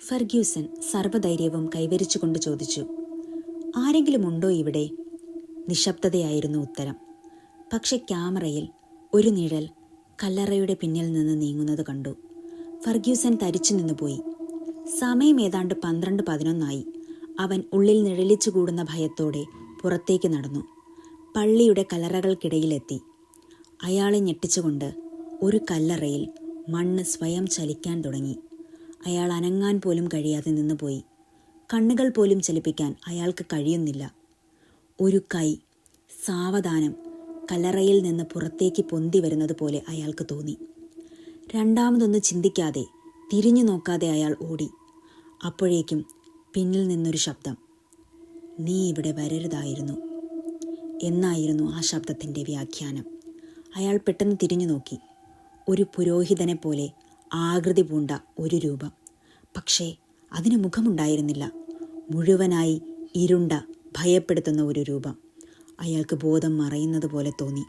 Ferguson സർവ്വധൈര്യവും കൈവരിച്ചുകൊണ്ട് ചോദിച്ചു. ആരെങ്കിലും ഉണ്ടോ ഇവിടെ? നിശബ്ദതയായിരുന്നു ഉത്തരം. പക്ഷെ ക്യാമറയിൽ ഒരു നിഴൽ കല്ലറയുടെ പിന്നിൽ നിന്ന് നീങ്ങുന്നത് കണ്ടു. ഫെർഗ്യൂസൺ തരിച്ചു നിന്നുപോയി. സമയം ഏതാണ്ട് 12-11 അവൻ ഉള്ളിൽ നിഴലിച്ചു കൂടുന്ന ഭയത്തോടെ പുറത്തേക്ക് നടന്നു. പള്ളിയുടെ കല്ലറകൾക്കിടയിലെത്തി. അയാളെ ഞെട്ടിച്ചുകൊണ്ട് ഒരു കല്ലറയിൽ മണ്ണ് സ്വയം ചലിക്കാൻ തുടങ്ങി. അയാൾ അനങ്ങാൻ പോലും കഴിയാതെ നിന്നുപോയി. കണ്ണുകൾ പോലും ചലിപ്പിക്കാൻ അയാൾക്ക് കഴിയുന്നില്ല. ഒരു കൈ സാവധാനം കല്ലറയിൽ നിന്ന് പുറത്തേക്ക് പൊന്തി വരുന്നത് പോലെ അയാൾക്ക് തോന്നി. രണ്ടാമതൊന്ന് ചിന്തിക്കാതെ തിരിഞ്ഞു നോക്കാതെ അയാൾ ഓടി. അപ്പോഴേക്കും പിന്നിൽ നിന്നൊരു ശബ്ദം, "നീ ഇവിടെ വരരുതായിരുന്നു" എന്നായിരുന്നു ആ ശബ്ദത്തിൻ്റെ വ്യാഖ്യാനം. അയാൾ പെട്ടെന്ന് തിരിഞ്ഞു നോക്കി. ഒരു പുരോഹിതനെ പോലെ ആകൃതി പൂണ്ട ഒരു രൂപം. പക്ഷേ അതിന് മുഖമുണ്ടായിരുന്നില്ല. മുഴുവനായി ഇരുണ്ട ഭയപ്പെടുത്തുന്ന ഒരു രൂപം. അയാൾക്ക് ബോധം മറയുന്നത് പോലെ തോന്നി.